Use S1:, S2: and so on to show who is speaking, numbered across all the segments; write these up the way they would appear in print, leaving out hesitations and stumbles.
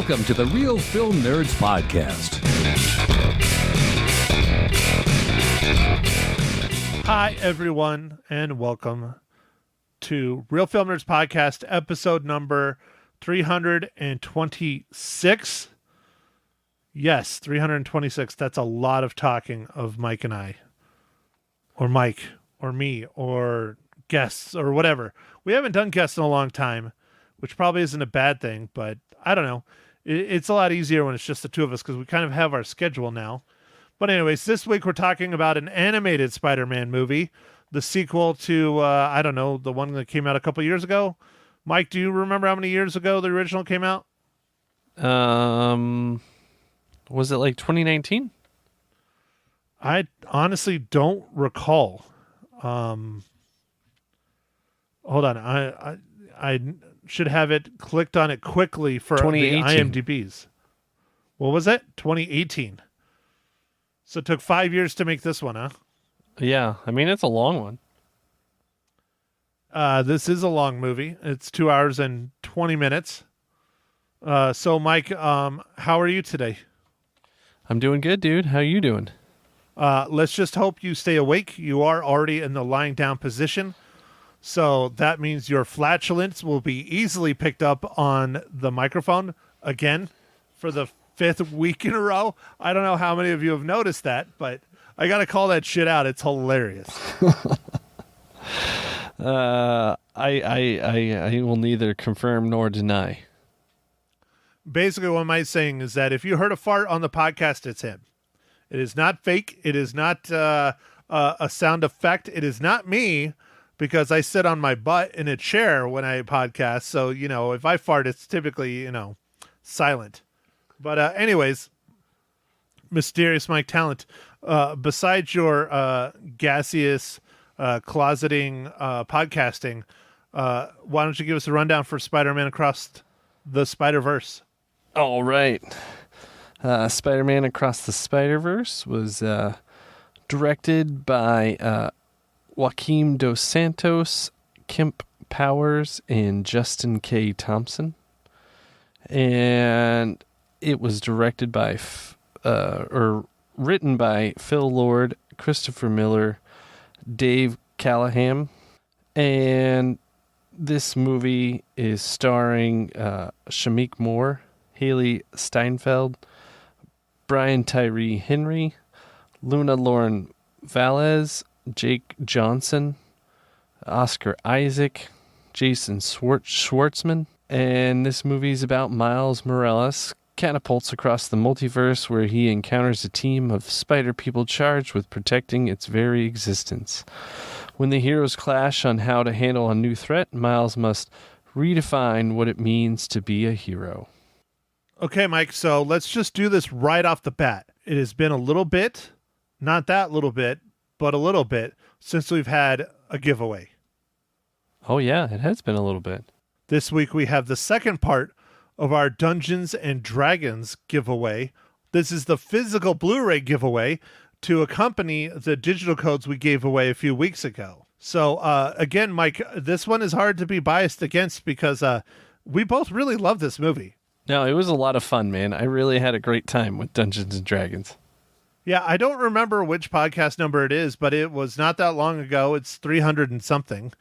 S1: Welcome to the Real Film Nerds Podcast.
S2: Hi, everyone, and welcome to Real Film Nerds Podcast, episode number 326. Yes, 326. That's a lot of talking of Mike and I, or Mike, or me, or guests, or whatever. We haven't done guests in a long time, which probably isn't a bad thing, but I don't know. It's a lot easier when it's just the two of us because we kind of have our schedule now. But anyways, this week we're talking about an animated Spider-Man movie, the sequel to, I don't know, the one that came out a couple years ago. Mike, do you remember how many years ago the original came out?
S3: Was it like 2019?
S2: I honestly don't recall. Hold on. I should have it clicked on it quickly for the
S3: 2018.
S2: IMDb's. What was it? 2018. So it took 5 years to make this one, huh?
S3: Yeah, I mean, it's a long one.
S2: This is a long movie. It's 2 hours and 20 minutes. So, Mike, how are you today?
S3: I'm doing good, dude. How you doing?
S2: Let's just hope you stay awake. You are already in the lying down position. So that means your flatulence will be easily picked up on the microphone again for the 5th week in a row. I don't know how many of you have noticed that, but I got to call that shit out. It's hilarious.
S3: I will neither confirm nor deny.
S2: Basically, what I'm saying is that if you heard a fart on the podcast, it's him. It is not fake. It is not a sound effect. It is not me, because I sit on my butt in a chair when I podcast. So, you know, if I fart, it's typically, silent. But anyways, Mysterious Mike Talent, besides your gaseous closeting podcasting, why don't you give us a rundown for Spider-Man Across the Spider-Verse?
S3: All right. Spider-Man Across the Spider-Verse was directed by Joaquim Dos Santos, Kemp Powers, and Justin K. Thompson. And it was directed by, written by Phil Lord, Christopher Miller, Dave Callahan. And this movie is starring Shameik Moore, Hailee Steinfeld, Brian Tyree Henry, Luna Lauren Velez, Jake Johnson, Oscar Isaac, Jason Schwartzman. And this movie is about Miles Morales catapults across the multiverse where he encounters a team of spider people charged with protecting its very existence. When the heroes clash on how to handle a new threat, Miles must redefine what it means to be a hero.
S2: Okay, Mike, so let's just do this right off the bat. It has been a little bit, not that little bit, but a little bit, since we've had a giveaway.
S3: Oh yeah, it has been a little bit.
S2: This week we have the second part of our Dungeons and Dragons giveaway. This is the physical Blu-ray giveaway to accompany the digital codes we gave away a few weeks ago. So again, Mike, this one is hard to be biased against because we both really love this movie.
S3: No, it was a lot of fun, man. I really had a great time with Dungeons and Dragons.
S2: Yeah, I don't remember which podcast number it is, but it was not that long ago. It's 300 and something.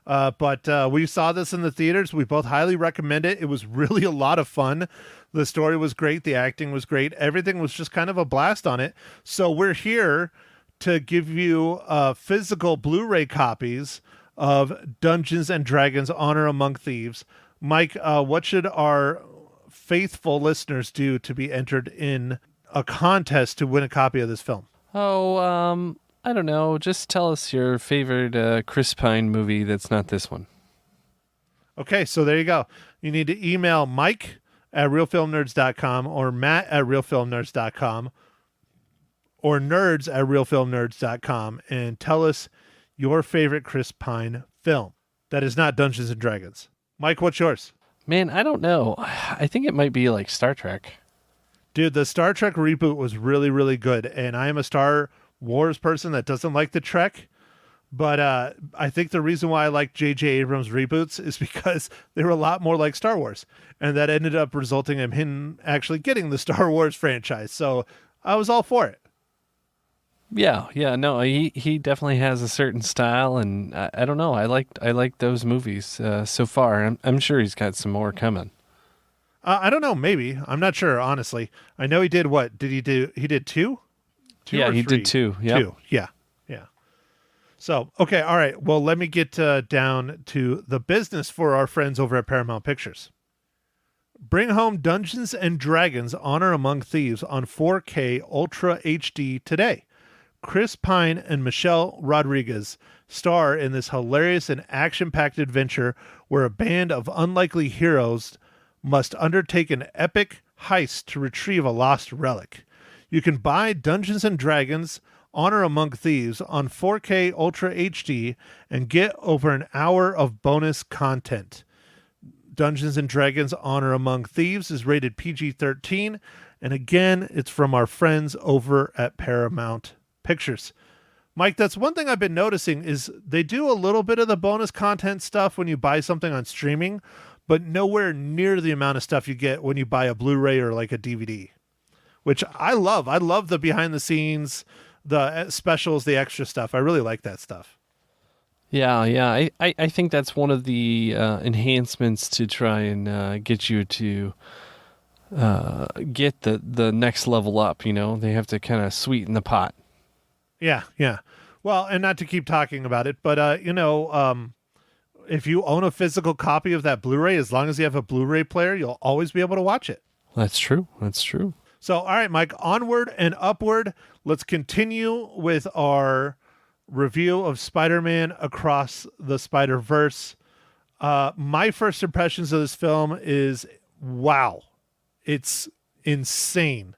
S2: But we saw this in the theaters. We both highly recommend it. It was really a lot of fun. The story was great. The acting was great. Everything was just kind of a blast on it. So we're here to give you physical Blu-ray copies of Dungeons and Dragons Honor Among Thieves. Mike, what should our faithful listeners do to be entered in a contest to win a copy of this film?
S3: Oh, I don't know. Just tell us your favorite Chris Pine movie that's not this one.
S2: Okay, so there you go. You need to email Mike at realfilmnerds.com or Matt at realfilmnerds.com or nerds at realfilmnerds.com and tell us your favorite Chris Pine film that is not Dungeons and Dragons. Mike, what's yours?
S3: Man, I don't know. I think it might be like Star Trek.
S2: Dude, the Star Trek reboot was really, really good. And I am a Star Wars person that doesn't like the Trek. But I think the reason why I like J.J. Abrams reboots is because they were a lot more like Star Wars. And that ended up resulting in him actually getting the Star Wars franchise. So I was all for it.
S3: Yeah, no, he definitely has a certain style, and I don't know, I like those movies so far. I'm sure he's got some more coming.
S2: I don't know, maybe. I'm not sure, honestly. I know he did what? Did he do? He did two?
S3: Yeah, he did two. Yep.
S2: Two. Yeah. So, okay, all right. Well, let me get down to the business for our friends over at Paramount Pictures. Bring home Dungeons and Dragons: Honor Among Thieves on 4K Ultra HD today. Chris Pine and Michelle Rodriguez star in this hilarious and action-packed adventure where a band of unlikely heroes must undertake an epic heist to retrieve a lost relic. You can buy Dungeons and Dragons: Honor Among Thieves on 4K Ultra HD and get over an hour of bonus content. Dungeons and Dragons: Honor Among Thieves is rated PG-13, and again, it's from our friends over at Paramount Pictures. Mike, that's one thing I've been noticing is they do a little bit of the bonus content stuff when you buy something on streaming, but nowhere near the amount of stuff you get when you buy a Blu-ray or like a DVD, which I love. I love the behind the scenes, the specials, the extra stuff. I really like that stuff.
S3: Yeah. I think that's one of the enhancements to try and get you to get the next level up. You know, they have to kind of sweeten the pot.
S2: Yeah. Well, and not to keep talking about it, but if you own a physical copy of that Blu-ray, as long as you have a Blu-ray player, you'll always be able to watch it.
S3: That's true.
S2: So, all right, Mike, onward and upward. Let's continue with our review of Spider-Man Across the Spider-Verse. My first impressions of this film is, wow, it's insane.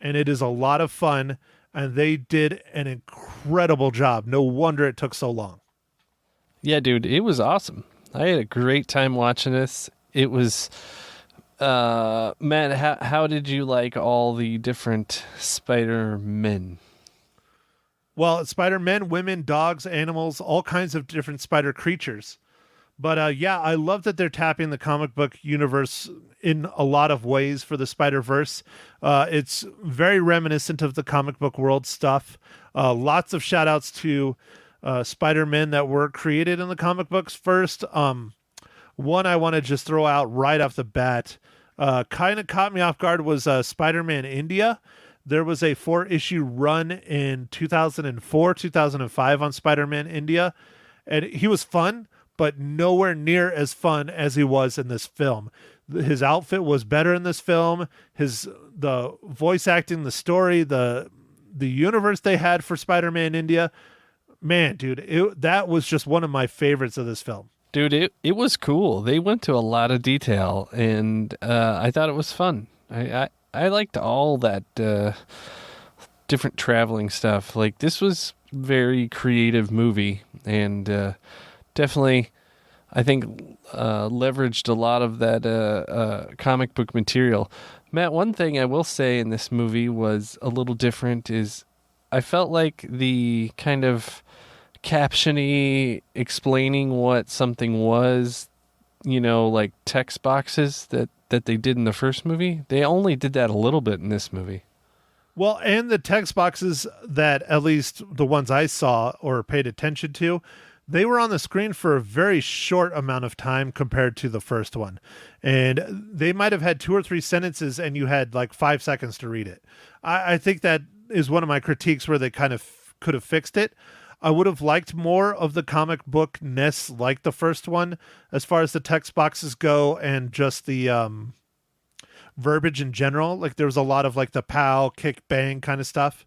S2: And it is a lot of fun. And they did an incredible job. No wonder it took so long.
S3: Yeah, dude, it was awesome. I had a great time watching this. It was, Matt, how did you like all the different Spider-Men?
S2: Well, Spider-Men, women, dogs, animals, all kinds of different spider creatures. But yeah, I love that they're tapping the comic book universe in a lot of ways for the Spider-Verse. It's very reminiscent of the comic book world stuff. Lots of shout outs to Spider-Men that were created in the comic books first. One I want to just throw out right off the bat, kind of caught me off guard, was Spider-Man India. There was a 4-issue run in 2004, 2005 on Spider-Man India, and he was fun, but nowhere near as fun as he was in this film. His outfit was better in this film. The voice acting, the story, the universe they had for Spider-Man India. Man, dude, that was just one of my favorites of this film.
S3: Dude, it was cool. They went to a lot of detail, and I thought it was fun. I liked all that different traveling stuff. Like, this was very creative movie, and definitely, I think, leveraged a lot of that comic book material. Matt, one thing I will say in this movie was a little different is I felt like the kind of caption-y explaining what something was, like text boxes that they did in the first movie, they only did that a little bit in this movie.
S2: Well, and the text boxes that, at least the ones I saw or paid attention to, they were on the screen for a very short amount of time compared to the first one. And they might have had 2 or 3 sentences and you had like 5 seconds to read it. I think that is one of my critiques where they kind of could have fixed it. I would have liked more of the comic book-ness like the first one as far as the text boxes go and just the verbiage in general. Like, there was a lot of like the pow, kick, bang kind of stuff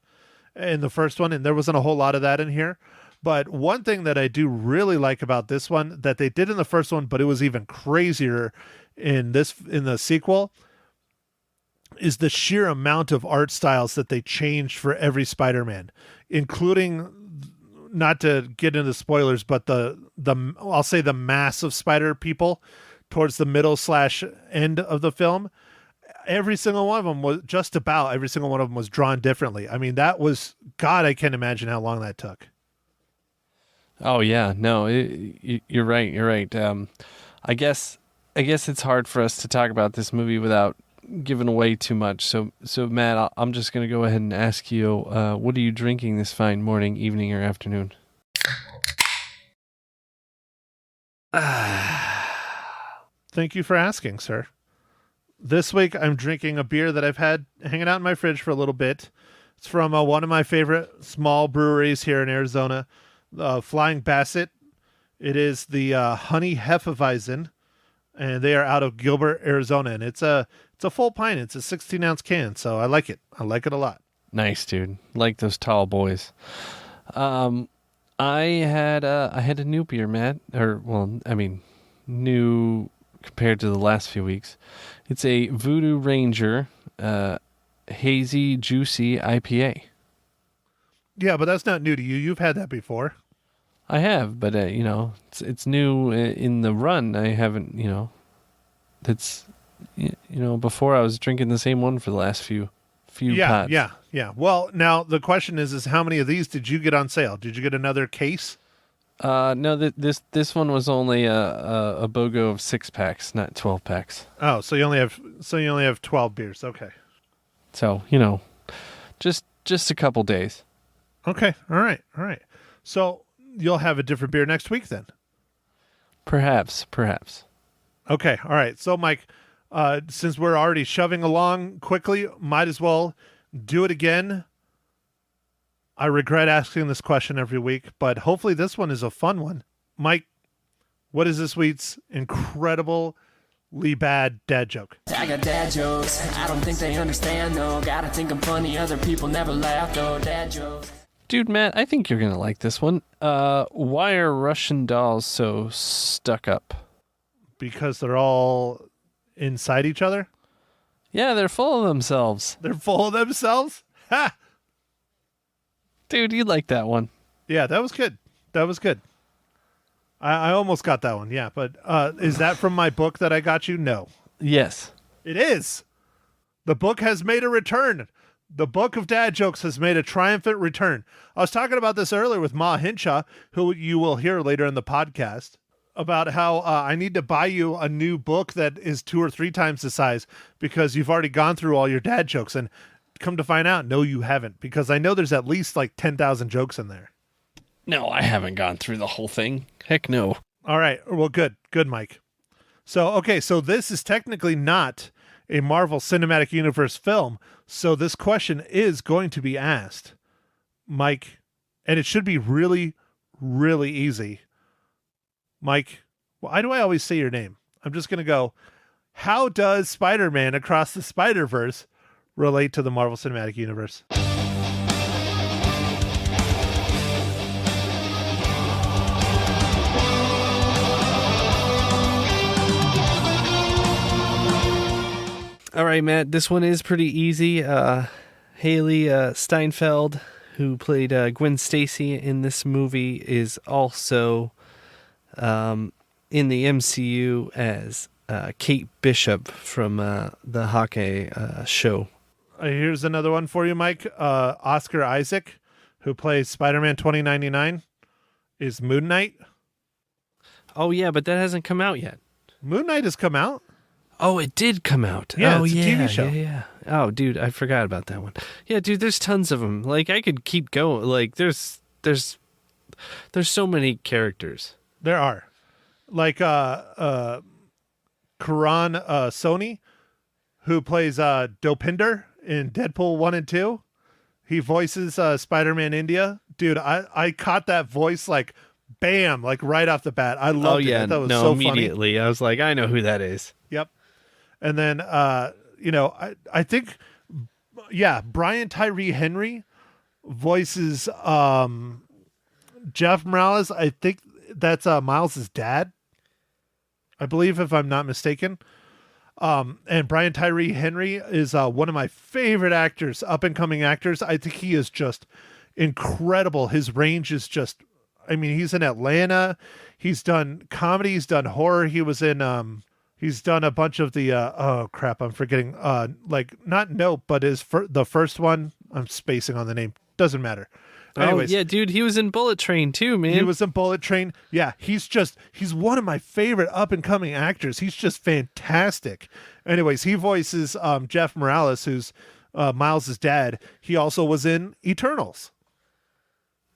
S2: in the first one, and there wasn't a whole lot of that in here. But one thing that I do really like about this one that they did in the first one, but it was even crazier in the sequel, is the sheer amount of art styles that they changed for every Spider-Man, including, not to get into spoilers, but I'll say the mass of spider people towards the middle / end of the film. Every single one of them was drawn differently. I mean, that was, God, I can't imagine how long that took.
S3: Oh yeah, no, you're right. You're right. I guess it's hard for us to talk about this movie without giving away too much. So Matt, I'm just gonna go ahead and ask you, what are you drinking this fine morning, evening, or afternoon?
S2: Thank you for asking, sir. This week I'm drinking a beer that I've had hanging out in my fridge for a little bit. It's from one of my favorite small breweries here in Arizona, Flying Basset. It is the Honey Hefeweizen, and they are out of Gilbert, Arizona. And it's a full pint. It's a 16-ounce can, so I like it. I like it a lot.
S3: Nice, dude. Like those tall boys. I had a new beer, Matt. New compared to the last few weeks. It's a Voodoo Ranger hazy, juicy IPA.
S2: Yeah, but that's not new to you. You've had that before.
S3: I have, but it's new in the run. I haven't, before I was drinking the same one for the last few pods.
S2: Yeah. Well, now the question is how many of these did you get on sale? Did you get another case?
S3: No, this one was only a BOGO of 6-packs, not 12-packs.
S2: Oh, so you only have 12 beers. Okay.
S3: So, just a couple days.
S2: Okay. All right. So you'll have a different beer next week then?
S3: Perhaps.
S2: Okay. All right. So, Mike, since we're already shoving along quickly, might as well do it again. I regret asking this question every week, but hopefully this one is a fun one. Mike, what is this week's incredibly bad dad joke?
S4: I got dad jokes. I don't think they understand, though. Gotta think I'm funny. Other people never laugh, though. Dad jokes.
S3: Dude, Matt, I think you're going to like this one. Why are Russian dolls so stuck up?
S2: Because they're all inside each other?
S3: Yeah, they're full of themselves.
S2: They're full of themselves? Ha!
S3: Dude, you'd like that one.
S2: Yeah, that was good. I almost got that one, yeah. But is that from my book that I got you? No.
S3: Yes.
S2: It is. The book has made a return. The book of dad jokes has made a triumphant return. I was talking about this earlier with Ma Hinshaw, who you will hear later in the podcast, about how I need to buy you a new book that is 2 or 3 times the size because you've already gone through all your dad jokes. And come to find out, no, you haven't, because I know there's at least like 10,000 jokes in there.
S3: No, I haven't gone through the whole thing. Heck no.
S2: All right. Well, good, Mike. So this is technically not a Marvel Cinematic Universe film. So this question is going to be asked, Mike, and it should be really, really easy. Mike, why do I always say your name? I'm just going to go, how does Spider-Man Across the Spider-Verse relate to the Marvel Cinematic Universe?
S3: All right, Matt, this one is pretty easy. Hailee Steinfeld, who played Gwen Stacy in this movie, is also in the MCU as Kate Bishop from the Hawkeye show.
S2: Here's another one for you, Mike. Oscar Isaac, who plays Spider-Man 2099, is Moon Knight.
S3: Oh, yeah, but that hasn't come out yet.
S2: Moon Knight has come out.
S3: Oh, it did come out.
S2: Yeah,
S3: oh,
S2: it's a TV show.
S3: Yeah. Oh, dude, I forgot about that one. Yeah, dude, there's tons of them. Like, I could keep going. Like, there's so many characters.
S2: There are. Like, Karan Sony, who plays Dopinder in Deadpool 1 and 2. He voices Spider-Man India. Dude, I caught that voice like, bam, like right off the bat. I loved it. I thought it was so
S3: immediately.
S2: funny.
S3: I was like, I know who that is.
S2: Yep. And then, I think, Brian Tyree Henry voices Jeff Morales. I think that's Miles' dad, I believe, if I'm not mistaken. And Brian Tyree Henry is one of my favorite actors, up-and-coming actors. I think he is just incredible. His range is just, he's in Atlanta. He's done comedy. He's done horror. He was in... He's done a bunch of the, I'm forgetting, not Nope, but the first one, I'm spacing on the name, doesn't matter. Anyways,
S3: oh, yeah, dude, he was in Bullet Train too, man.
S2: he was in Bullet Train. Yeah, he's one of my favorite up-and-coming actors. He's just fantastic. Anyways, he voices Jeff Morales, who's Miles' dad. He also was in Eternals.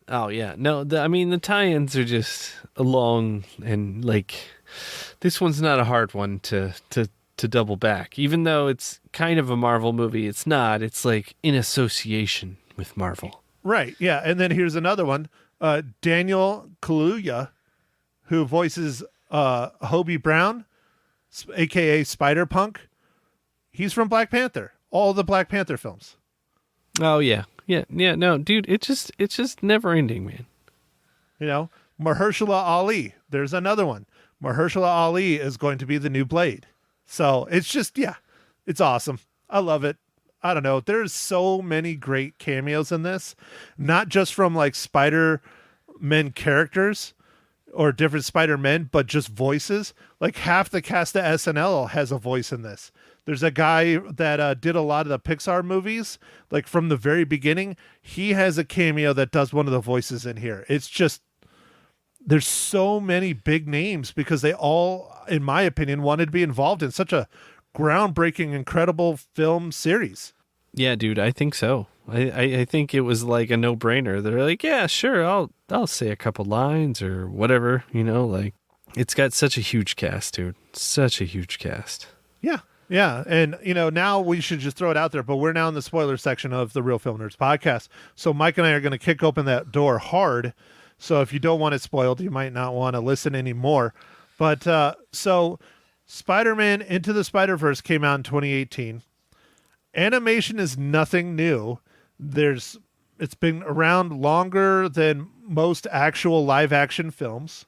S3: Oh, yeah. No, the tie-ins are just long, and like, this one's not a hard one to double back. Even though it's kind of a Marvel movie, it's not. It's like in association with Marvel.
S2: Right, yeah. And then here's another one. Daniel Kaluuya, who voices Hobie Brown, a.k.a. Spider-Punk. He's from Black Panther. All the Black Panther films.
S3: Oh, yeah. Yeah, no, dude, it's just never ending, man.
S2: You know, Mahershala Ali. There's another one. Mahershala Ali is going to be the new Blade. So it's just, yeah, it's awesome. I love it. I don't know. There's so many great cameos in this, not just from like Spider-Man characters or different Spider-Men, but just voices. Like half the cast of SNL has a voice in this. There's a guy that did a lot of the Pixar movies, like from the very beginning. He has a cameo that does one of the voices in here. It's just, there's so many big names because they all, in my opinion, wanted to be involved in such a groundbreaking, incredible film series.
S3: Yeah, dude, I think so. I think it was like a no-brainer. They're like, yeah, sure, I'll say a couple lines or whatever, like it's got such a huge cast, dude. Such a huge cast.
S2: Yeah. Yeah. And, now we should just throw it out there, but we're now in the spoiler section of the Real Film Nerds podcast. So Mike and I are going to kick open that door hard. So if you don't want it spoiled, you might not want to listen anymore. But so Spider-Man Into the Spider-Verse came out in 2018. Animation is nothing new. It's been around longer than most actual live action films.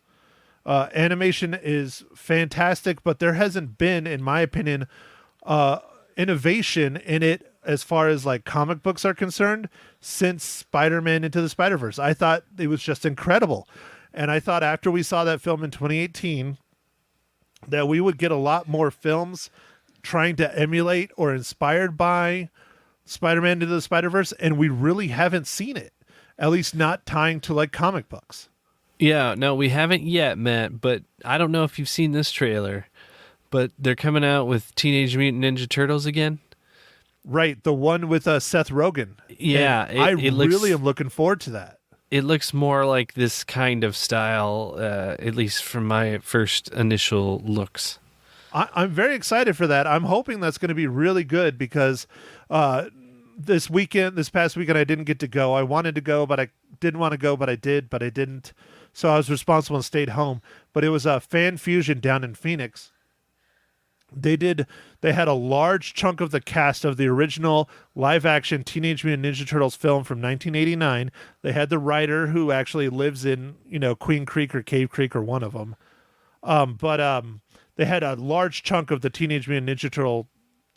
S2: Animation is fantastic, but there hasn't been, in my opinion, innovation in it as far as like comic books are concerned since Spider-Man Into the Spider-Verse. I thought it was just incredible. And I thought after we saw that film in 2018 that we would get a lot more films trying to emulate or inspired by Spider-Man Into the Spider-Verse, and we really haven't seen it, at least not tying to like comic books.
S3: Yeah, no, we haven't yet, Matt, but I don't know if you've seen this trailer, but they're coming out with Teenage Mutant Ninja Turtles again.
S2: Right, the one with Seth Rogen.
S3: Yeah,
S2: I really am looking forward to that.
S3: It looks more like this kind of style, at least from my first initial looks.
S2: I'm very excited for that. I'm hoping that's going to be really good because this past weekend, I didn't get to go. I wanted to go, but I didn't want to go, but I did, but I didn't. So I was responsible and stayed home. But it was a Fan Fusion down in Phoenix. They had a large chunk of the cast of the original live-action Teenage Mutant Ninja Turtles film from 1989. They had the writer who actually lives in, Queen Creek or Cave Creek or one of them. But they had a large chunk of the Teenage Mutant Ninja Turtle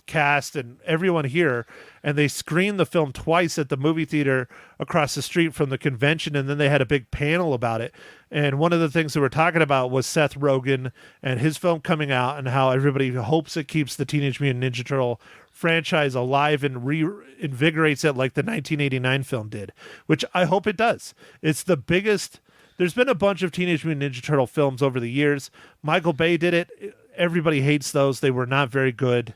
S2: cast and everyone here, and they screened the film twice at the movie theater across the street from the convention, and then they had a big panel about it. And one of the things they were talking about was Seth Rogen and his film coming out and how everybody hopes it keeps the Teenage Mutant Ninja Turtle franchise alive and reinvigorates it like the 1989 film did, which I hope it does. It's the biggest. There's been a bunch of Teenage Mutant Ninja Turtle films over the years. Michael Bay did it. Everybody hates those. They were not very good.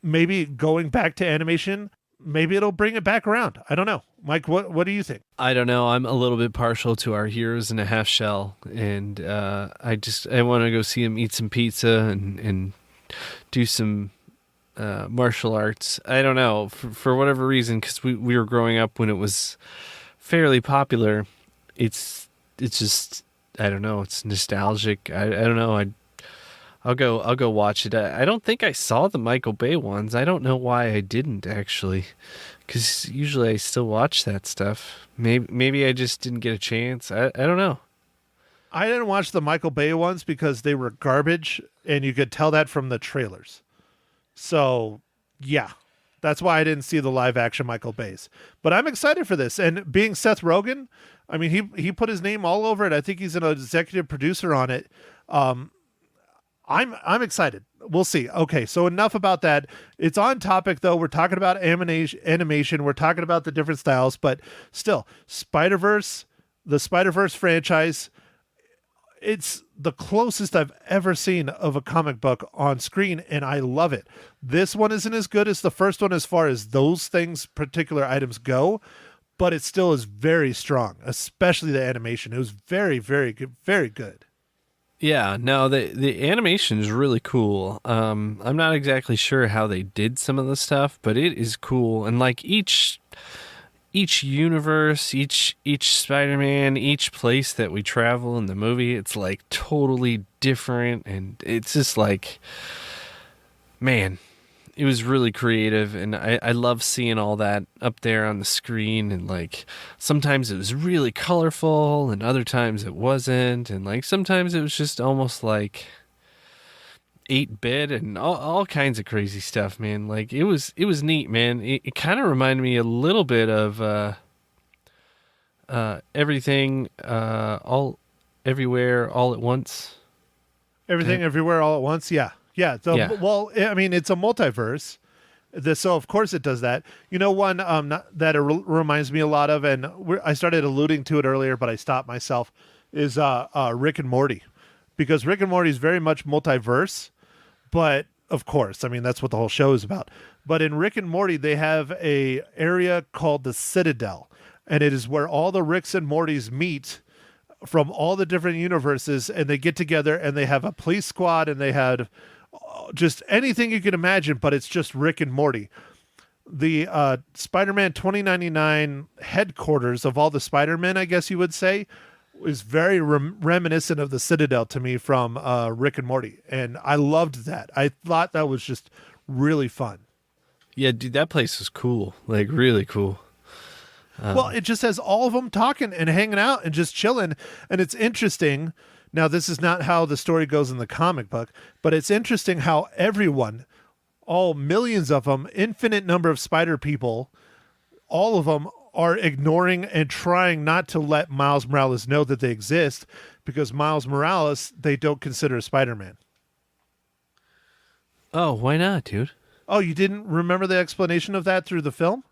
S2: Maybe going back to animation, maybe it'll bring it back around. I don't know. Mike, what do you think?
S3: I don't know. I'm a little bit partial to our Heroes in a Half Shell, and I want to go see him eat some pizza and do some martial arts. I don't know, for whatever reason, because we were growing up when it was fairly popular. It's just, I don't know. It's nostalgic. I don't know. I'll go watch it. I don't think I saw the Michael Bay ones. I don't know why I didn't actually, because usually I still watch that stuff. Maybe I just didn't get a chance. I don't know.
S2: I didn't watch the Michael Bay ones because they were garbage, and you could tell that from the trailers. So yeah, that's why I didn't see the live action Michael Bays. But I'm excited for this, and being Seth Rogen, I mean he put his name all over it. I think he's an executive producer on it. I'm excited. We'll see. Okay, so enough about that. It's on topic though. We're talking about animation. We're talking about the different styles, but still, the Spider-Verse franchise, it's the closest I've ever seen of a comic book on screen, and I love it. This one isn't as good as the first one as far as those things, particular items go, but it still is very strong, especially the animation. It was very, very good, very good.
S3: Yeah, no, the animation is really cool. I'm not exactly sure how they did some of the stuff, but it is cool. And like each universe, each Spider-Man, each place that we travel in the movie, it's like totally different, and it's just like, man, it was really creative, and I love seeing all that up there on the screen. And like sometimes it was really colorful, and other times it wasn't, and like sometimes it was just almost like 8-bit and all kinds of crazy stuff, man. Like it was neat, man. It kind of reminded me a little bit of Everything All Everywhere All at Once.
S2: Everything Everywhere All at Once. Yeah. Yeah. Well, I mean, it's a multiverse. So of course it does that. You know, one that reminds me a lot of, and I started alluding to it earlier, but I stopped myself, is Rick and Morty, because Rick and Morty is very much multiverse. But of course, I mean, that's what the whole show is about. But in Rick and Morty, they have a area called the Citadel, and it is where all the Ricks and Mortys meet from all the different universes, and they get together and they have a police squad, and they had just anything you can imagine, but it's just Rick and Morty. The Spider-Man 2099 headquarters of all the Spider-Men, I guess you would say, is very reminiscent of the Citadel to me from Rick and Morty. And I loved that. I thought that was just really fun.
S3: Yeah, dude, that place was cool. Like, really cool.
S2: Well, it just has all of them talking and hanging out and just chilling. And it's interesting. Now, this is not how the story goes in the comic book, but it's interesting how everyone, all millions of them, infinite number of spider people, all of them are ignoring and trying not to let Miles Morales know that they exist, because Miles Morales, they don't consider a Spider-Man.
S3: Oh, why not, dude?
S2: Oh, you didn't remember the explanation of that through the film?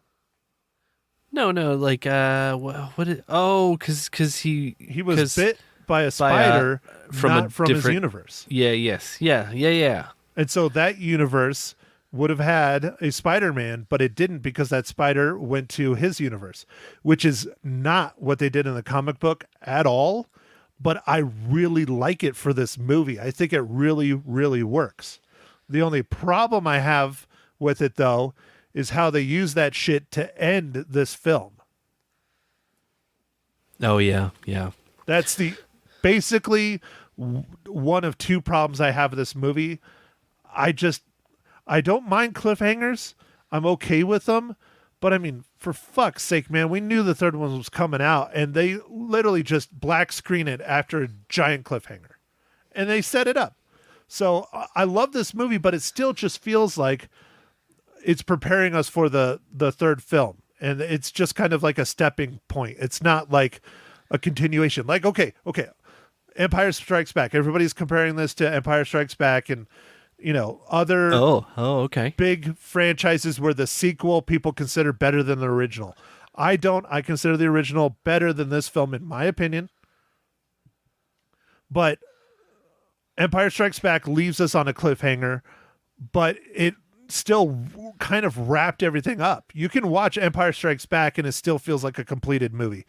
S3: No, like, because he
S2: was bit by a spider from his universe.
S3: Yeah.
S2: And so that universe would have had a Spider-Man, but it didn't, because that spider went to his universe, which is not what they did in the comic book at all. But I really like it for this movie. I think it really, really works. The only problem I have with it, though, is how they use that shit to end this film.
S3: Oh, yeah.
S2: That's basically one of two problems I have with this movie. I don't mind cliffhangers. I'm okay with them. But I mean, for fuck's sake, man, we knew the third one was coming out, and they literally just black screen it after a giant cliffhanger. And they set it up. So I love this movie, but it still just feels like it's preparing us for the third film. And it's just kind of like a stepping point. It's not like a continuation. Like, okay. Empire Strikes Back. Everybody's comparing this to Empire Strikes Back and, other
S3: okay,
S2: big franchises where the sequel people consider better than the original. I don't. I consider the original better than this film, in my opinion. But Empire Strikes Back leaves us on a cliffhanger, but it still kind of wrapped everything up. You can watch Empire Strikes Back and it still feels like a completed movie.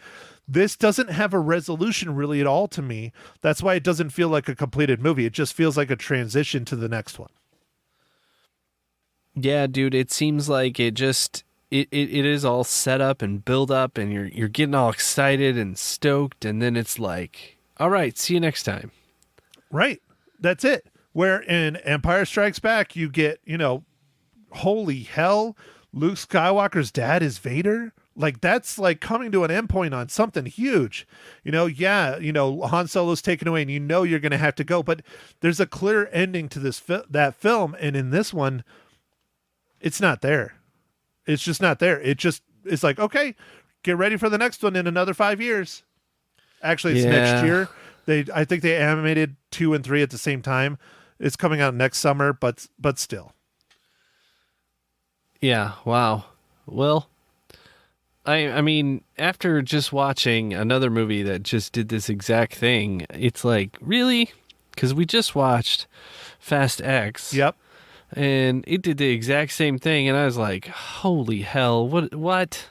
S2: This doesn't have a resolution really at all to me. That's why it doesn't feel like a completed movie. It just feels like a transition to the next one.
S3: Yeah, dude, it seems like it is all set up and build up, and you're getting all excited and stoked, and then it's like, all right, see you next time. Right.
S2: That's it. Where in Empire Strikes Back, you get, holy hell, Luke Skywalker's dad is Vader. Like, that's like coming to an endpoint on something huge. Han Solo's taken away, and you're going to have to go. But there's a clear ending to that film, and in this one, it's not there. It's just not there. It's like, okay, get ready for the next one in another 5 years. Actually, it's next year. I think they animated 2 and 3 at the same time. It's coming out next summer, but still.
S3: Yeah, wow. Well, I mean, after just watching another movie that just did this exact thing, it's like, really? Because we just watched Fast X.
S2: Yep.
S3: And it did the exact same thing, and I was like, holy hell, what?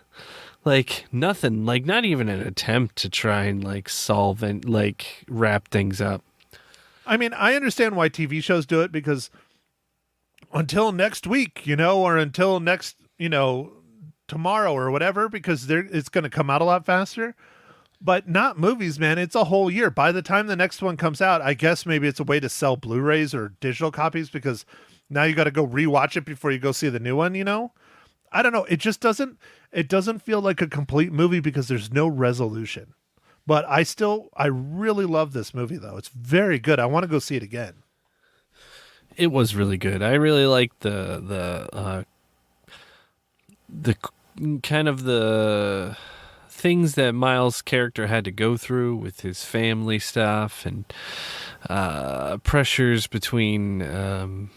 S3: Like, nothing, like, not even an attempt to try and, like, solve and, like, wrap things up.
S2: I mean, I understand why TV shows do it, because until next week, or until next, tomorrow or whatever, because it's going to come out a lot faster. But not movies, man. It's a whole year. By the time the next one comes out, I guess maybe it's a way to sell Blu-rays or digital copies, because now you got to go rewatch it before you go see the new one, I don't know. It just doesn't feel like a complete movie because there's no resolution. But I really love this movie, though. It's very good. I want to go see it again.
S3: It was really good. I really liked the kind of the things that Miles' character had to go through with his family stuff and pressures between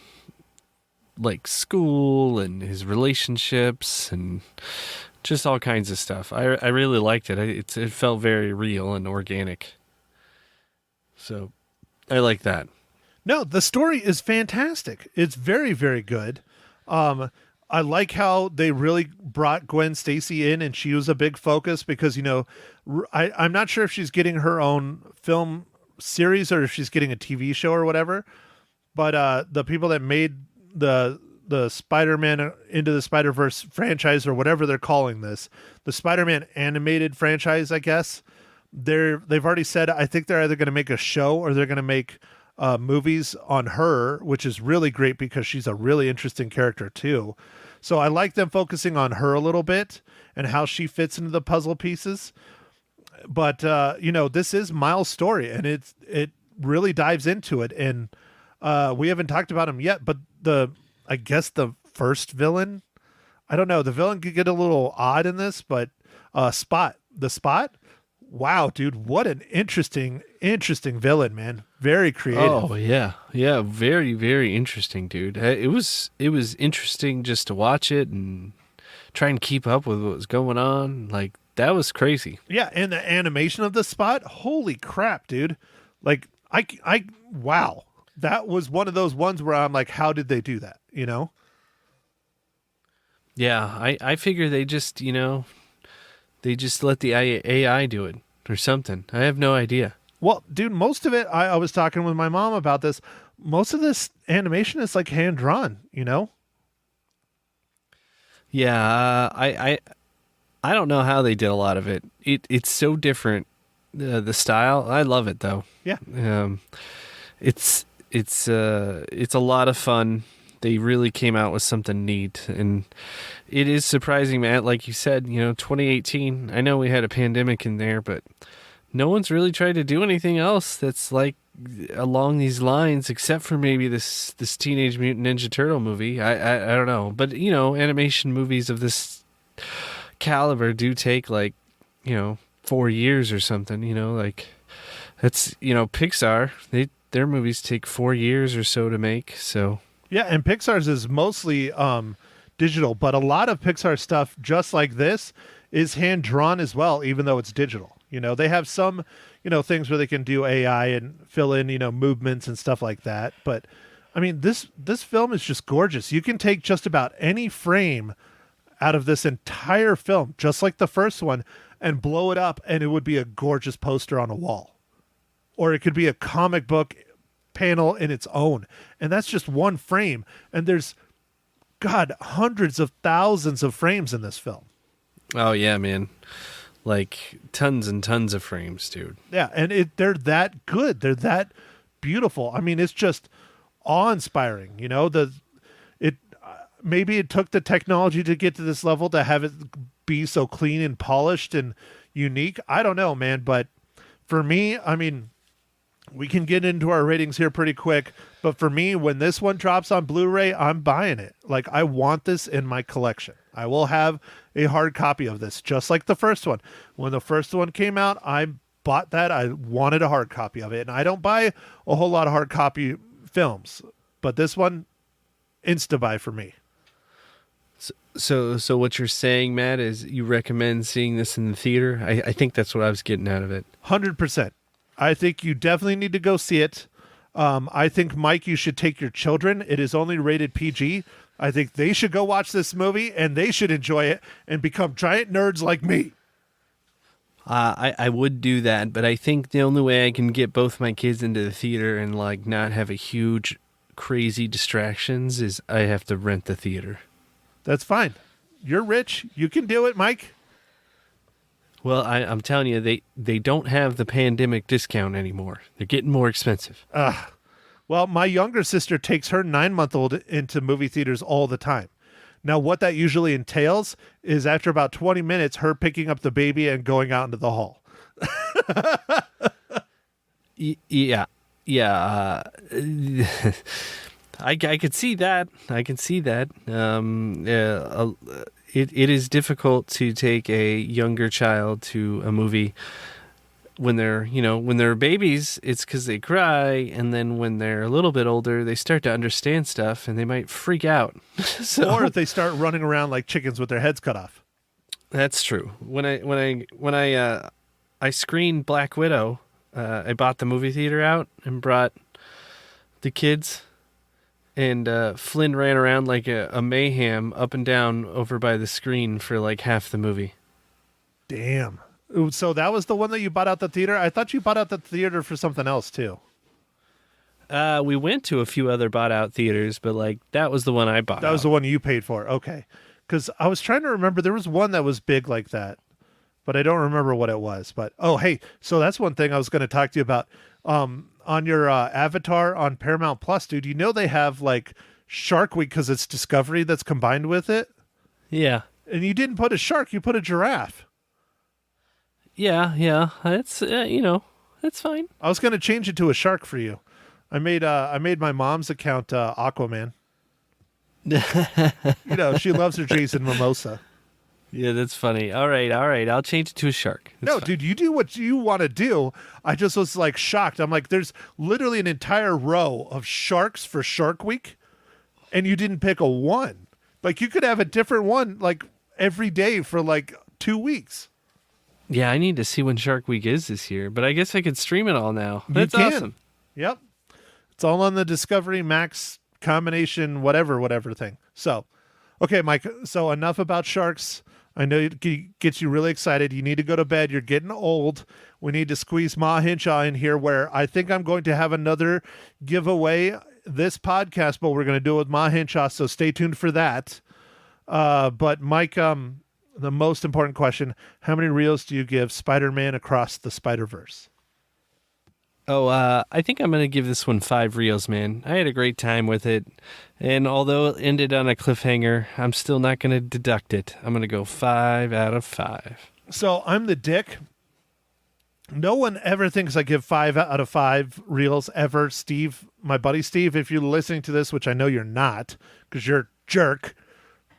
S3: like school and his relationships and just all kinds of stuff. I really liked it. It felt very real and organic. So I like that.
S2: No, the story is fantastic. It's very, very good. I like how they really brought Gwen Stacy in, and she was a big focus because, I'm not sure if she's getting her own film series or if she's getting a TV show or whatever, but the people that made the Spider-Man Into the Spider-Verse franchise, or whatever they're calling this, the Spider-Man animated franchise, I guess, they've already said, I think they're either going to make a show or they're going to make movies on her, which is really great because she's a really interesting character too. So I like them focusing on her a little bit and how she fits into the puzzle pieces. But this is Miles' story, and it really dives into it. And we haven't talked about him yet, but I guess the first villain, I don't know, the villain could get a little odd in this, but Spot. Wow, dude, what an interesting villain, man. Very creative.
S3: Oh yeah, very, very interesting, dude. It was interesting just to watch it and try and keep up with what was going on. Like, that was crazy.
S2: Yeah, and the animation of the Spot, holy crap, dude. Like, I wow, that was one of those ones where I'm like, how did they do that?
S3: Yeah, I figure they just let the AI do it or something. I have no idea.
S2: Well, dude, most of it, I was talking with my mom about this. Most of this animation is like hand drawn,
S3: Yeah, I don't know how they did a lot of it. It's so different. The style, I love it though.
S2: Yeah.
S3: It's a lot of fun. They really came out with something neat, and it is surprising, Matt. Like you said, 2018. I know we had a pandemic in there, but no one's really tried to do anything else that's like along these lines, except for maybe this Teenage Mutant Ninja Turtle movie. I don't know, but animation movies of this caliber do take 4 years or something. Like that's Pixar. Their movies take 4 years or so to make. So.
S2: Yeah, and Pixar's is mostly digital, but a lot of Pixar stuff, just like this, is hand-drawn as well, even though it's digital. They have some, things where they can do AI and fill in, movements and stuff like that. But, I mean, this film is just gorgeous. You can take just about any frame out of this entire film, just like the first one, and blow it up, and it would be a gorgeous poster on a wall. Or it could be a comic book panel in its own, and that's just one frame, and there's hundreds of thousands of frames in this film.
S3: Oh yeah, man, like tons and tons of frames, dude.
S2: Yeah, and they're that good, they're that beautiful. I mean, it's just awe-inspiring. Maybe it took the technology to get to this level to have it be so clean and polished and unique. I don't know, man, but for me, I mean, we can get into our ratings here pretty quick, but for me, when this one drops on Blu-ray, I'm buying it. Like, I want this in my collection. I will have a hard copy of this, just like the first one. When the first one came out, I bought that. I wanted a hard copy of it, and I don't buy a whole lot of hard copy films, but this one, insta-buy for me.
S3: So what you're saying, Matt, is you recommend seeing this in the theater? I think that's what I was getting out of it.
S2: 100%. I think you definitely need to go see it. I think, Mike, you should take your children. It is only rated PG. I think they should go watch this movie, and they should enjoy it and become giant nerds like me.
S3: I would do that, but I think the only way I can get both my kids into the theater and like not have a huge, crazy distractions is I have to rent the theater.
S2: That's fine. You're rich. You can do it, Mike.
S3: Well, I'm telling you, they don't have the pandemic discount anymore. They're getting more expensive.
S2: Well, my younger sister takes her 9-month-old into movie theaters all the time. Now, what that usually entails is after about 20 minutes, her picking up the baby and going out into the hall.
S3: Yeah. I could see that. I can see that. It is difficult to take a younger child to a movie when they're babies. It's because they cry, and then when they're a little bit older, they start to understand stuff, and they might freak out.
S2: Or if they start running around like chickens with their heads cut off.
S3: That's true. When I screened Black Widow, I bought the movie theater out and brought the kids. And Flynn ran around like a mayhem up and down over by the screen for like half the movie.
S2: Damn. So that was the one that you bought out the theater? I thought you bought out the theater for something else too.
S3: We went to a few other bought out theaters, but like that was the one I bought.
S2: That was the one you paid for. Okay. Because I was trying to remember, there was one that was big like that, but I don't remember what it was. But, oh, hey, so that's one thing I was going to talk to you about. On your Avatar on Paramount Plus, dude, you know they have like Shark Week because it's Discovery that's combined with it?
S3: Yeah.
S2: And you didn't put a shark, you put a giraffe.
S3: Yeah. It's, that's fine.
S2: I was going to change it to a shark for you. I made my mom's account Aquaman. She loves her Jason Momoa.
S3: Yeah, that's funny. All right. I'll change it to a shark. That's
S2: no,
S3: fine.
S2: Dude, you do what you want to do. I just was like shocked. I'm like, there's literally an entire row of sharks for Shark Week, and you didn't pick a one. Like, you could have a different one like every day for like 2 weeks.
S3: Yeah, I need to see when Shark Week is this year, but I guess I could stream it all now. That's awesome.
S2: Yep. It's all on the Discovery Max combination, whatever thing. So, okay, Mike, so enough about sharks. I know it gets you really excited. You need to go to bed. You're getting old. We need to squeeze Ma Hinshaw in here, where I think I'm going to have another giveaway this podcast, but we're going to do it with Ma Hinshaw, so stay tuned for that. But Mike, the most important question, how many reels do you give Spider-Man Across the Spider-Verse?
S3: Oh, I think I'm going to give this one 5 reels, man. I had a great time with it. And although it ended on a cliffhanger, I'm still not going to deduct it. I'm going to go 5 out of 5.
S2: So I'm the dick. No one ever thinks I give 5 out of 5 reels ever. Steve, my buddy Steve, if you're listening to this, which I know you're not, because you're a jerk,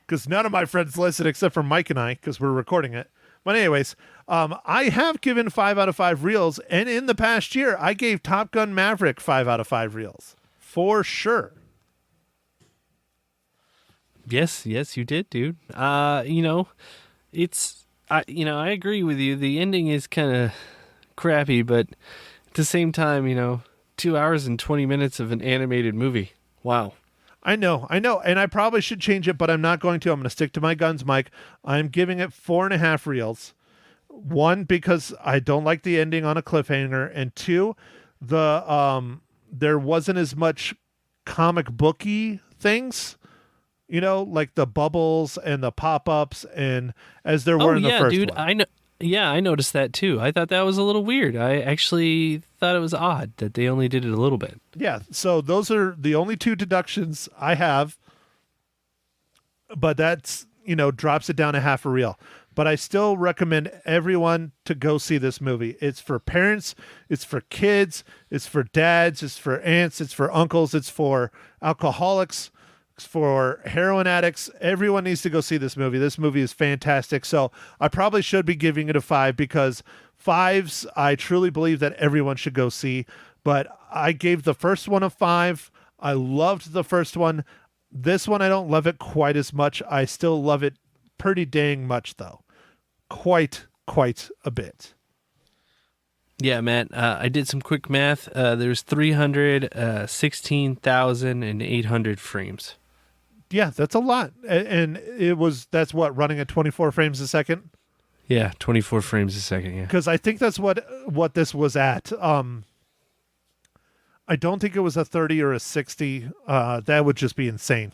S2: because none of my friends listen except for Mike and I, because we're recording it. But anyways, I have given 5 out of 5 reels, and in the past year, I gave Top Gun Maverick 5 out of 5 reels. For sure.
S3: Yes, you did, dude. I agree with you. The ending is kind of crappy, but at the same time, 2 hours and 20 minutes of an animated movie. Wow.
S2: I know, and I probably should change it, but I'm not going to. I'm going to stick to my guns, Mike. I'm giving it 4.5 reels. 1, because I don't like the ending on a cliffhanger, and 2, there wasn't as much comic booky things, like the bubbles and the pop-ups, and as there were in the first
S3: dude,
S2: one.
S3: I know. Yeah, I noticed that too. I thought that was a little weird. I actually thought it was odd that they only did it a little bit.
S2: Yeah, so those are the only 2 deductions I have. But that's, drops it down a half a reel. But I still recommend everyone to go see this movie. It's for parents, it's for kids, it's for dads, it's for aunts, it's for uncles, it's for alcoholics, for heroin addicts. Everyone needs to go see this movie. This movie is fantastic. So I probably should be giving it a 5, because 5s I truly believe that everyone should go see. But I gave the first one a 5. I loved the first one. This one, I don't love it quite as much. I still love it pretty dang much, though. Quite a bit.
S3: Yeah, Matt, I did some quick math. There's 316,800 frames.
S2: Yeah, that's a lot. And that's what, running at 24 frames a second?
S3: Yeah, 24 frames a second, yeah.
S2: Because I think that's what this was at. I don't think it was a 30 or a 60. That would just be insane.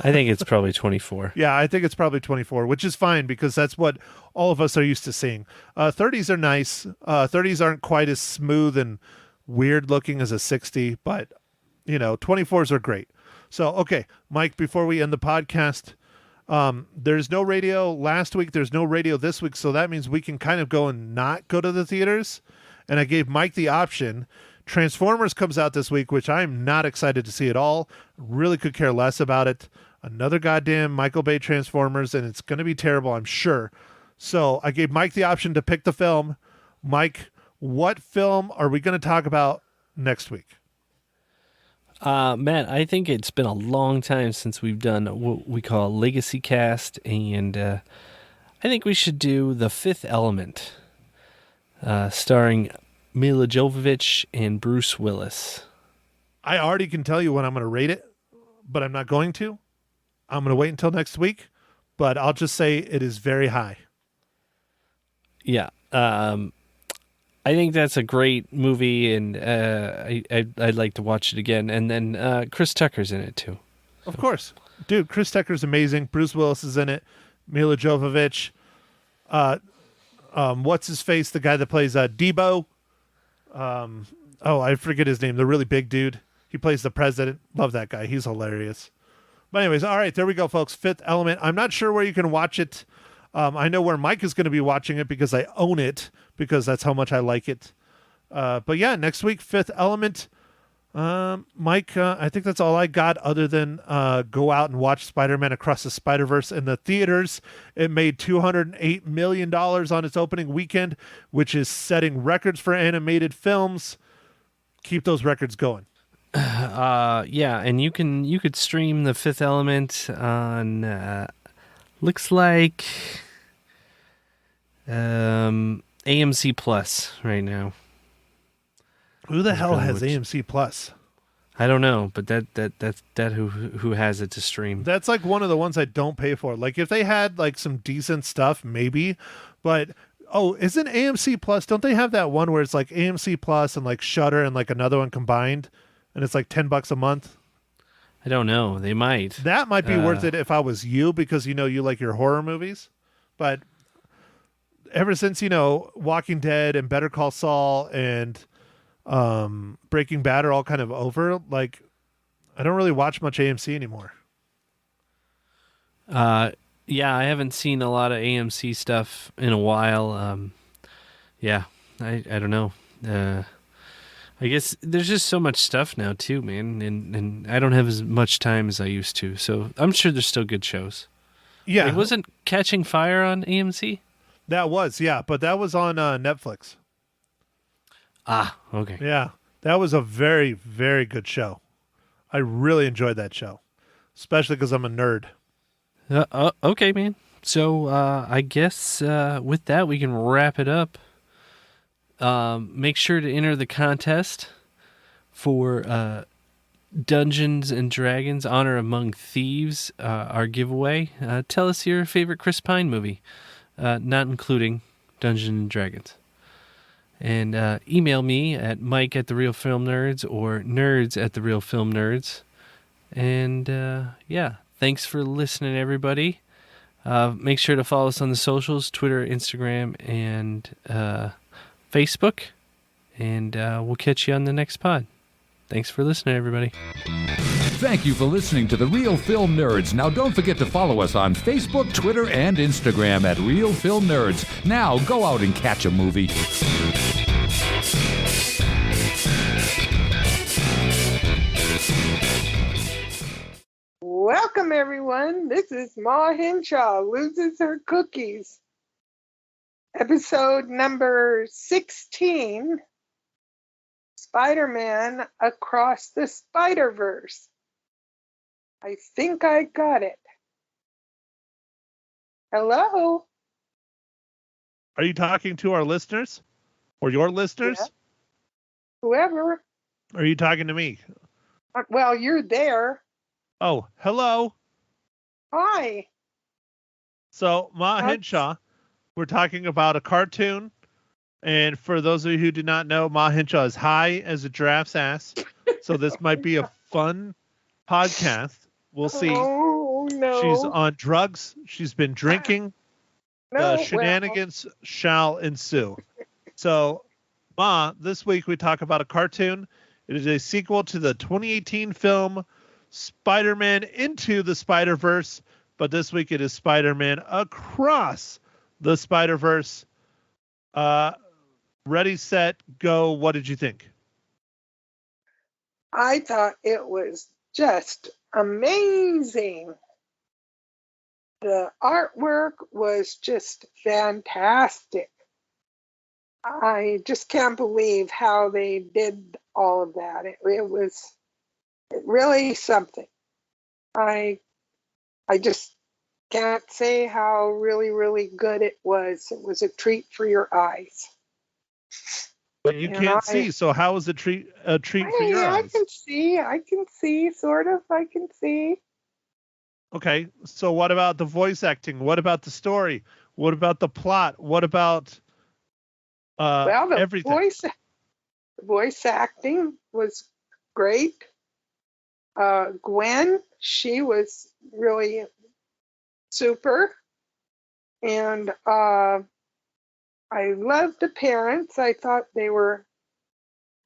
S3: I think it's probably 24.
S2: Yeah, I think it's probably 24, which is fine because that's what all of us are used to seeing. 30s are nice. 30s aren't quite as smooth and weird looking as a 60, but 24s are great. So, okay, Mike, before we end the podcast, there's no radio last week. There's no radio this week. So that means we can kind of go and not go to the theaters. And I gave Mike the option. Transformers comes out this week, which I'm not excited to see at all. Really could care less about it. Another goddamn Michael Bay Transformers, and it's going to be terrible, I'm sure. So I gave Mike the option to pick the film. Mike, what film are we going to talk about next week?
S3: Matt, I think it's been a long time since we've done what we call a legacy cast, and I think we should do The Fifth Element, starring Milla Jovovich and Bruce Willis.
S2: I already can tell you when I'm going to rate it, but I'm not going to. I'm going to wait until next week, but I'll just say it is very high.
S3: Yeah. I think that's a great movie, and I'd like to watch it again. And then Chris Tucker's in it, too.
S2: Of course. Dude, Chris Tucker's amazing. Bruce Willis is in it. Milla Jovovich. What's his face? The guy that plays Debo. I forget his name. The really big dude. He plays the president. Love that guy. He's hilarious. But anyways, all right, there we go, folks. Fifth Element. I'm not sure where you can watch it. I know where Mike is going to be watching it because I own it, because that's how much I like it. But yeah, next week, Fifth Element. Mike, I think that's all I got other than go out and watch Spider-Man Across the Spider-Verse in the theaters. It made $208 million on its opening weekend, which is setting records for animated films. Keep those records going.
S3: Yeah, and you could stream The Fifth Element on looks like AMC Plus right now.
S2: Who the hell has AMC Plus?
S3: I don't know, but that's who has it to stream.
S2: That's like one of the ones I don't pay for. Like if they had like some decent stuff, maybe. But isn't AMC Plus? Don't they have that one where it's like AMC Plus and like Shudder and like another one combined, and it's like $10 a month?
S3: I don't know. They might.
S2: That might be worth it if I was you, because you like your horror movies. But ever since Walking Dead and Better Call Saul and Breaking Bad are all kind of over, like I don't really watch much AMC anymore.
S3: Yeah, I haven't seen a lot of AMC stuff in a while. Yeah, I don't know. I guess there's just so much stuff now too, man, and I don't have as much time as I used to. So I'm sure there's still good shows.
S2: Yeah,
S3: like, wasn't Catching Fire on AMC?
S2: That was, yeah, but that was on Netflix.
S3: Ah, okay.
S2: Yeah, that was a very, very good show. I really enjoyed that show, especially because I'm a nerd.
S3: Okay, man. So I guess with that, we can wrap it up. Make sure to enter the contest for Dungeons and Dragons Honor Among Thieves, our giveaway. Tell us your favorite Chris Pine movie, not including Dungeons and Dragons. And email me at mike@therealfilmnerds or nerds@therealfilmnerds. And yeah, thanks for listening, everybody. Make sure to follow us on the socials, Twitter, Instagram, and Facebook. And we'll catch you on the next pod. Thanks for listening, everybody.
S1: Thank you for listening to The Real Film Nerds. Now, don't forget to follow us on Facebook, Twitter, and Instagram at Real Film Nerds. Now, go out and catch a movie.
S5: Welcome, everyone. This is Ma Hinshaw, Loses Her Cookies. Episode number 16. Spider-Man Across the Spider-Verse. I think I got it. Hello?
S2: Are you talking to our listeners? Or your listeners?
S5: Yeah. Whoever.
S2: Or are you talking to me?
S5: Well, you're there.
S2: Oh, hello.
S5: Hi.
S2: So, Ma Hinshaw, we're talking about a cartoon. And for those of you who do not know, Ma Hinshaw is high as a giraffe's ass. So this might be a fun podcast. We'll see.
S5: Oh, no.
S2: She's on drugs. She's been drinking.
S5: No,
S2: The shenanigans shall ensue. So, Ma, this week we talk about a cartoon. It is a sequel to the 2018 film Spider-Man Into the Spider-Verse. But this week it is Spider-Man Across the Spider-Verse. Ready, set, go. What did you think?
S5: I thought it was just amazing. The artwork was just fantastic. I just can't believe how they did all of that. It was really something. I just can't say how really, really good it was. It was a treat for your eyes.
S2: But you can't see, so how is it a treat for your eyes?
S5: I can see, sort of. I can see.
S2: Okay, so what about the voice acting? What about the story? What about the plot? What about everything?
S5: The voice acting was great. Gwen, she was really super. And I loved the parents. I thought they were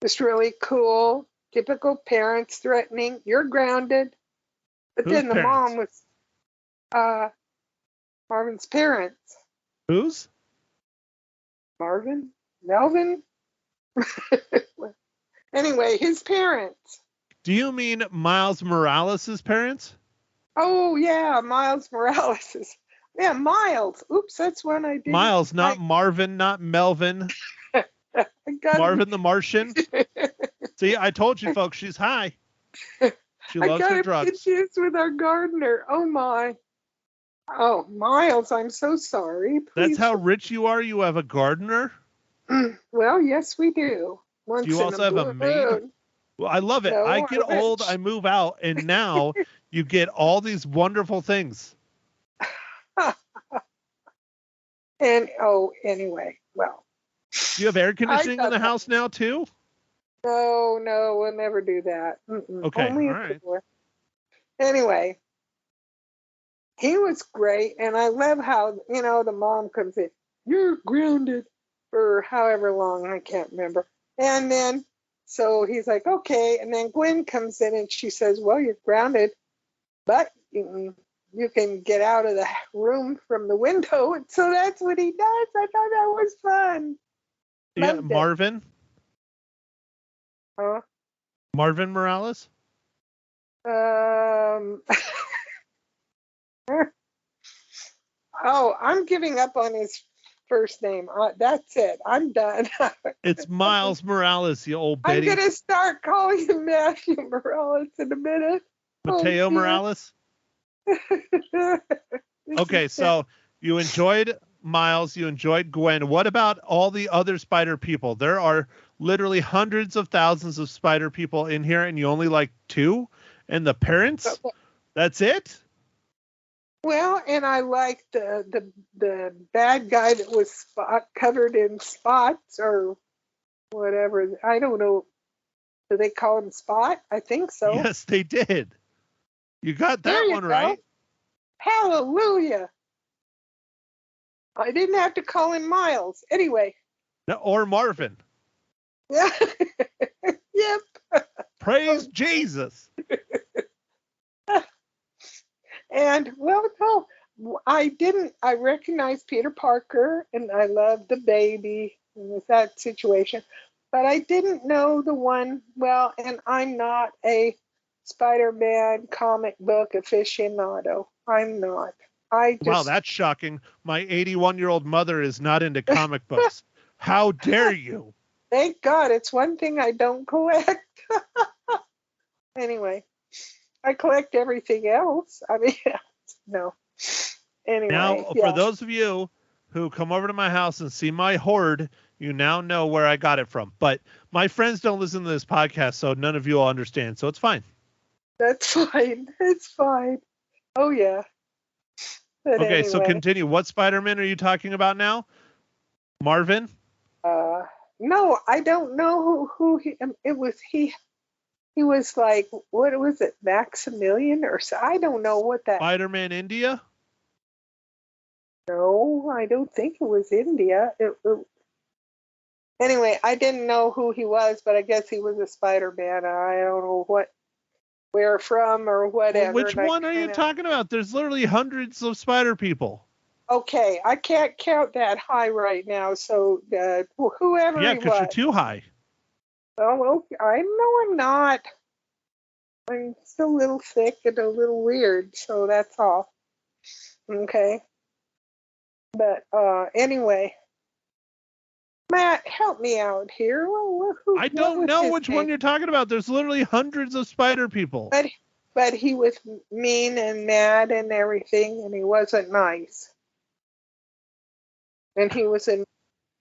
S5: just really cool. Typical parents threatening, you're grounded. But
S2: Whose
S5: then the
S2: parents?
S5: mom was Marvin's parents.
S2: Whose?
S5: Marvin? Melvin? Anyway, his parents.
S2: Do you mean Miles Morales' parents?
S5: Oh, yeah, Miles Morales. Yeah, Miles. Oops, that's one I did.
S2: Miles, not Marvin, not Melvin. Marvin the Martian. See, I told you, folks, she's high. She loves her drugs.
S5: Confused with our gardener. Oh, my. Oh, Miles, I'm so sorry. Please.
S2: That's how rich you are? You have a gardener?
S5: Well, yes, we do.
S2: Do you also have a maid? Well, I love it.
S5: No,
S2: I get old, I move out, and now you get all these wonderful things.
S5: And, anyway, well.
S2: Do you have air conditioning in the house now, too?
S5: No, we'll never do that.
S2: Okay,
S5: Only
S2: all right.
S5: Anyway, he was great, and I love how, the mom comes in, you're grounded for however long, I can't remember. And then, so he's like, okay, and then Gwen comes in and she says, well, you're grounded, but you can get out of the room from the window. And so that's what he does. I thought that was fun.
S2: Yeah,
S5: Loved it.
S2: Marvin?
S5: Huh?
S2: Marvin Morales?
S5: I'm giving up on his first name. That's it. I'm done.
S2: It's Miles Morales, you old Betty.
S5: I'm going to start calling him Matthew Morales in a minute.
S2: Mateo Morales? Okay, so you enjoyed Miles, you enjoyed Gwen. What about all the other spider people? There are literally hundreds of thousands of spider people in here, and you only like two? And the parents? That's it?
S5: Well, and I liked the bad guy that was covered in spots or whatever. I don't know. Do they call him Spot? I think so.
S2: Yes, they did. You got that one right.
S5: Hallelujah. I didn't have to call him Miles. Anyway.
S2: Or Marvin.
S5: Yeah. Yep.
S2: Praise Jesus.
S5: And, well, no, I recognized Peter Parker, and I loved the baby in that situation, but I didn't know the one, well, and I'm not a Spider-Man comic book aficionado. I'm not.
S2: Wow, that's shocking. My 81-year-old mother is not into comic books. How dare you?
S5: Thank God, it's one thing I don't collect. Anyway, I collect everything else. I mean, no. Anyway,
S2: Now, for those of you who come over to my house and see my hoard, you now know where I got it from. But my friends don't listen to this podcast, so none of you will understand. So it's fine.
S5: That's fine. It's fine. Oh, yeah. But
S2: Okay,
S5: anyway,
S2: so continue. What Spider-Man are you talking about now? Marvin?
S5: no, I don't know who he, it was. He was like, what was it, Maximilian or so? I don't know what that.
S2: Spider-Man India?
S5: No, I don't think it was India. Anyway, I didn't know who he was, but I guess he was a Spider-Man. I don't know where from or whatever.
S2: Well, which one are you talking about? There's literally hundreds of spider people.
S5: Okay, I can't count that high right now. So whoever
S2: Yeah,
S5: he
S2: because you're
S5: was.
S2: too high.
S5: Oh, okay. I know I'm not. I'm still a little thick and a little weird, so that's all. Okay. But anyway, Matt, help me out here.
S2: I don't know which one you're talking about. There's literally hundreds of spider people.
S5: But he was mean and mad and everything, and he wasn't nice. And he was in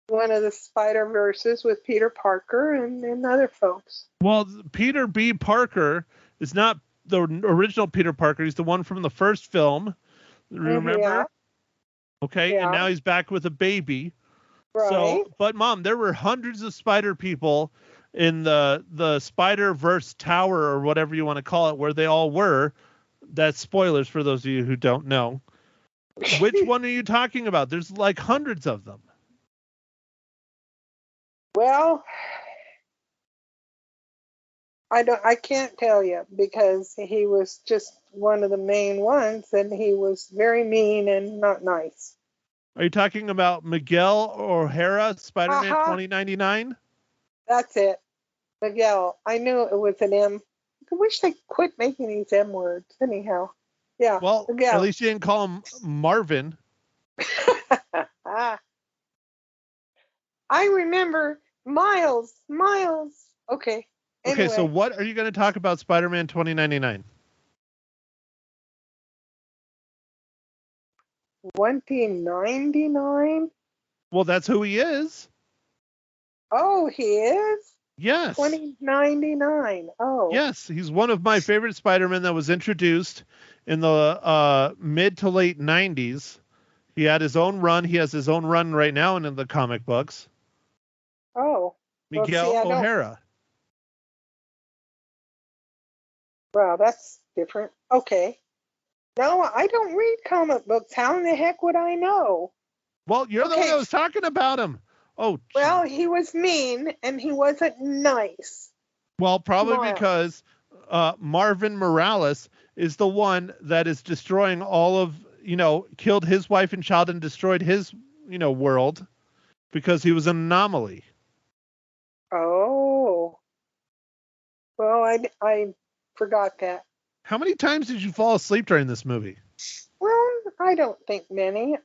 S5: one of the Spider-Verses with Peter Parker and other folks.
S2: Well, Peter B. Parker is not the original Peter Parker. He's the one from the first film. Remember?
S5: Yeah.
S2: Okay,
S5: Yeah.
S2: and now he's back with a baby.
S5: Right.
S2: So, but Mom, there were hundreds of spider people in the Spider-Verse Tower or whatever you want to call it, where they all were. That's spoilers for those of you who don't know. Which one are you talking about? There's like hundreds of them.
S5: Well, I can't tell you because he was just one of the main ones, and he was very mean and not nice.
S2: Are you talking about Miguel O'Hara, Spider-Man 2099?
S5: That's it. Miguel. I knew it was an M. I wish they quit making these M words. Anyhow. Yeah.
S2: Well,
S5: Miguel.
S2: at least you didn't call him Marvin.
S5: I remember Miles. Okay. Anyway.
S2: Okay, so what are you going to talk about Spider-Man 2099?
S5: 2099?
S2: Well, that's who he is.
S5: Oh, he is?
S2: Yes.
S5: 2099. Oh.
S2: Yes, he's one of my favorite Spider-Men that was introduced in the mid to late 90s. He had his own run. He has his own run right now in the comic books.
S5: Oh.
S2: Miguel O'Hara.
S5: Wow, that's different. Okay. No, I don't read comic books. How in the heck would I know?
S2: Well, you're the one that was talking about him. Oh.
S5: Well, he was mean and he wasn't nice.
S2: Well, probably because Marvin Morales is the one that is destroying all of, killed his wife and child and destroyed his, world because he was an anomaly.
S5: Oh. Well, I forgot that.
S2: How many times did you fall asleep during this movie?
S5: Well, I don't think many.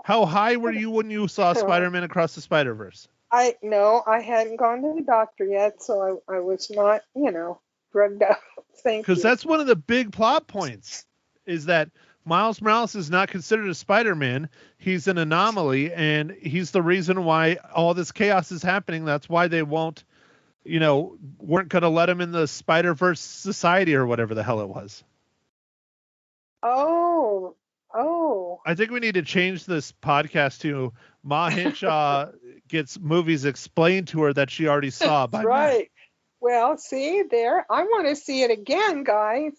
S2: How high were you when you saw Spider-Man Across the Spider-Verse?
S5: I hadn't gone to the doctor yet, so I was not, drugged up. Thank you.
S2: Because that's one of the big plot points, is that Miles Morales is not considered a Spider-Man. He's an anomaly, and he's the reason why all this chaos is happening. That's why they weren't going to let him in the Spider-Verse Society or whatever the hell it was.
S5: Oh.
S2: I think we need to change this podcast to Ma Hinshaw gets movies explained to her that she already saw.
S5: That's right. Well, see there, I want to see it again, guys.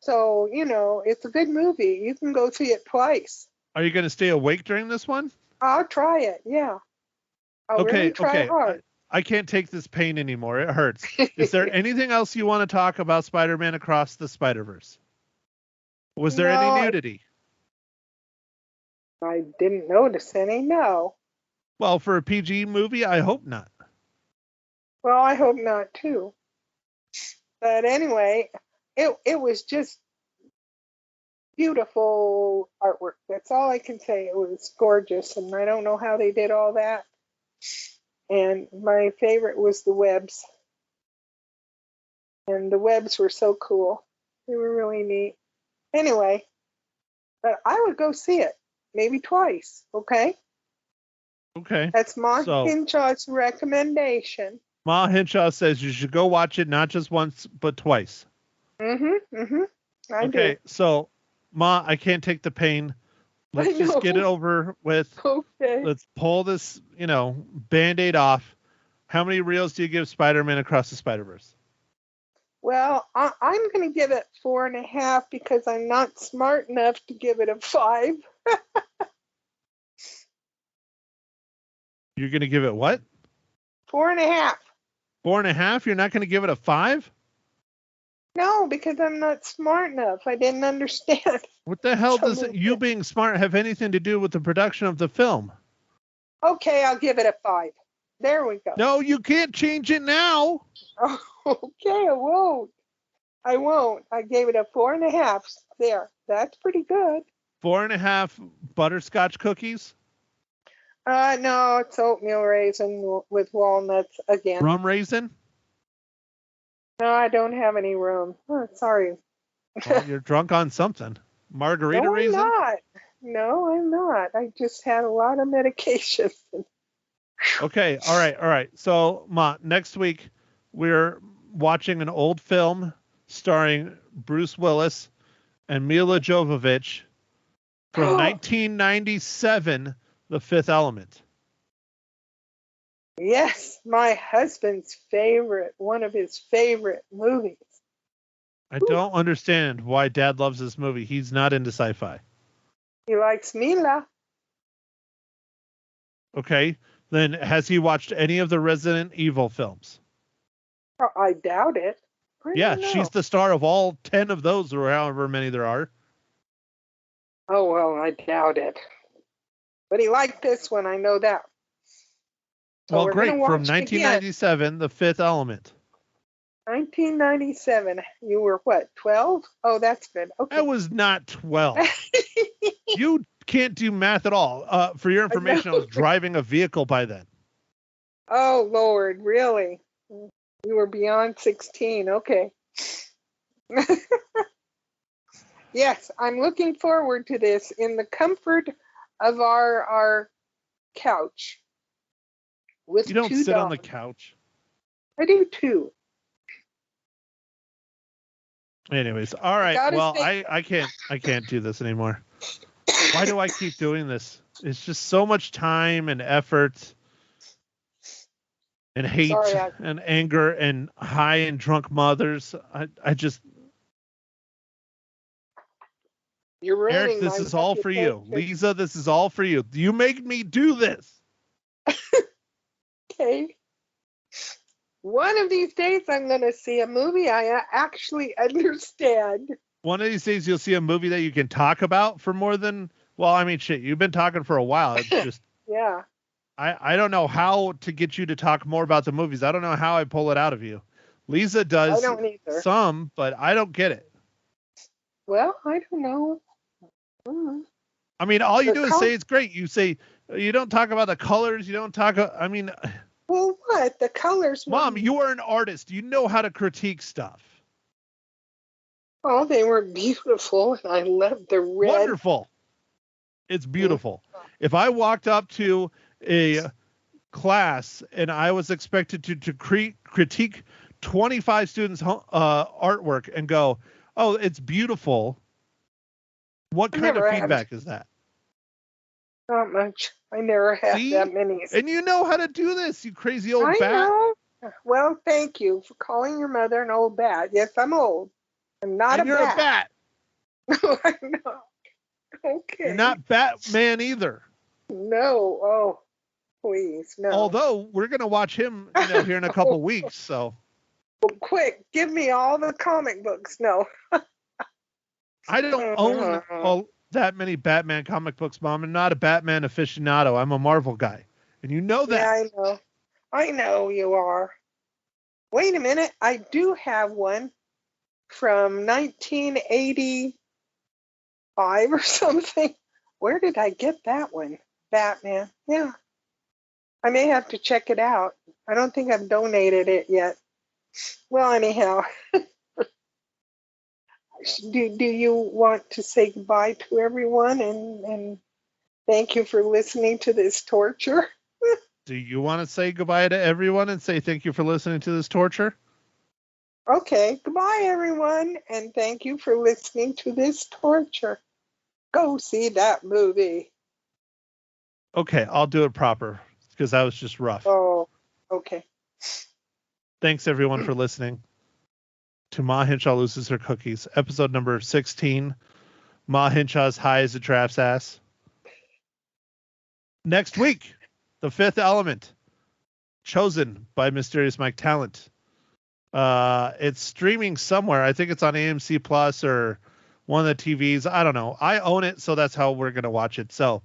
S5: So, it's a good movie. You can go see it twice.
S2: Are you going to stay awake during this one?
S5: I'll try it. Yeah. I'll really try hard.
S2: I can't take this pain anymore. It hurts. Is there anything else you want to talk about Spider-Man Across the Spider-Verse? Was there any nudity?
S5: I didn't notice any, no.
S2: Well, for a PG movie, I hope not.
S5: Well, I hope not, too. But anyway, it was just beautiful artwork. That's all I can say. It was gorgeous, and I don't know how they did all that. And my favorite was the webs. And the webs were so cool. They were really neat. Anyway, but I would go see it, maybe twice, okay?
S2: Okay.
S5: That's Ma
S2: So-
S5: Hinshaw's recommendation.
S2: Ma Hinshaw says you should go watch it not just once, but twice.
S5: I
S2: Okay, so Ma, I can't take the pain. Let's just get it over with.
S5: do. Okay.
S2: Let's pull this, Band-Aid off. How many reels do you give Spider-Man Across the Spider-Verse?
S5: Well, I'm going to give it 4.5 because I'm not smart enough to give it a 5.
S2: You're going to give it what?
S5: 4.5.
S2: 4.5? You're not going to give it a 5?
S5: No, because I'm not smart enough. I didn't understand.
S2: What the hell does
S5: Something-
S2: you being smart have anything to do with the production of the film?
S5: Okay, I'll give it a 5. There we go.
S2: No, you can't change it now.
S5: Oh, okay, I won't. I won't. I gave it a 4.5. There. That's pretty good.
S2: 4.5 butterscotch cookies?
S5: No, it's oatmeal raisin with walnuts again.
S2: Rum raisin?
S5: No, I don't have any room. Oh, sorry.
S2: Well, you're drunk on something. Margarita
S5: No,
S2: raisin?
S5: I'm not. No, I'm not. I just had a lot of medication.
S2: Okay, all right. So, Ma, next week we're watching an old film starring Bruce Willis and Milla Jovovich from 1997, The Fifth Element.
S5: Yes, my husband's favorite, one of his favorite movies.
S2: I don't understand why Dad loves this movie. He's not into sci-fi.
S5: He likes Milla.
S2: Okay, then has he watched any of the Resident Evil films?
S5: Oh, I doubt it. I
S2: Yeah,
S5: don't know.
S2: she's the star of all 10 of those, or however many there are.
S5: Oh, well, I doubt it. But he liked this one, I know that. So
S2: Well,
S5: we're
S2: great.
S5: gonna
S2: From
S5: watch it again.
S2: 1997, The Fifth Element.
S5: 1997. You were what, 12? Oh, that's good. Okay.
S2: I was not 12. You can't do math at all. For your information, I was driving a vehicle by then.
S5: Oh, Lord, really? You were beyond 16. Okay. Yes, I'm looking forward to this in the comfort of our couch. With
S2: You don't
S5: two
S2: sit on the
S5: dogs.
S2: couch.
S5: I do too.
S2: Anyways, all right.
S5: gotta
S2: Well,
S5: say-
S2: I can't do this anymore. Why do I keep doing this? It's just so much time and effort and hate
S5: Sorry,
S2: and anger and high and drunk mothers. I just,
S5: You're ruining
S2: Eric, this
S5: my
S2: is all for you.
S5: reputation.
S2: Lisa, this is all for you. You make me do this.
S5: Okay. One of these days, I'm going to see a movie I actually understand.
S2: One of these days you'll see a movie that you can talk about for more than, well, I mean, shit, you've been talking for a while. It's just,
S5: Yeah.
S2: I don't know how to get you to talk more about the movies. I don't know how I pull it out of you. Lisa does
S5: I don't either.
S2: some, but I don't get it.
S5: Well, I don't know. Mm.
S2: I mean, all you
S5: The
S2: do is say it's great. You say, you don't talk about the colors. You don't talk, I mean,
S5: Well, what? The colors. were-
S2: Mom, you are an artist. You know how to critique stuff.
S5: Oh, they were beautiful, and I loved the red.
S2: Wonderful. It's beautiful. If I walked up to a class and I was expected to critique 25 students' artwork and go, oh, it's beautiful, what kind of
S5: never had-
S2: feedback is that?
S5: Not much. I never had
S2: See?
S5: that many.
S2: And you know how to do this, you crazy old
S5: I
S2: bat.
S5: know. Well, thank you for calling your mother an old bat. Yes, I'm old. I'm not
S2: And
S5: a
S2: you're
S5: bat.
S2: a bat.
S5: No, I'm not. Okay.
S2: You're not Batman either.
S5: No. Oh, please, no.
S2: Although we're going to watch him here in a couple weeks. So
S5: Well, quick, give me all the comic books. No.
S2: I don't own that many Batman comic books, Mom. I'm not a Batman aficionado. I'm a Marvel guy. And you know that.
S5: Yeah, I know. I know you are. Wait a minute. I do have one from 1985 or something. Where did I get that one? Batman. Yeah. I may have to check it out. I don't think I've donated it yet. Well, anyhow, do you want to say goodbye to everyone and thank you for listening to this torture?
S2: Do you want to say goodbye to everyone and say thank you for listening to this torture?
S5: Okay, goodbye everyone, and thank you for listening to this torture. Go see that movie.
S2: Okay, I'll do it proper because that was just rough.
S5: Oh, okay.
S2: Thanks everyone for listening to Ma Hinshaw Loses Her Cookies, episode number 16. Ma Hinshaw's high as a giraffe's ass. Next week, The Fifth Element, chosen by Mysterious Mike Talent. It's streaming somewhere. I think it's on AMC Plus or one of the TVs. I don't know. I own it, so that's how we're going to watch it. So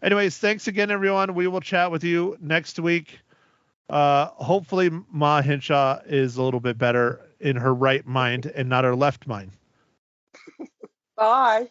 S2: anyways, thanks again, everyone. We will chat with you next week. Hopefully Ma Hinshaw is a little bit better in her right mind and not her left mind.
S5: Bye.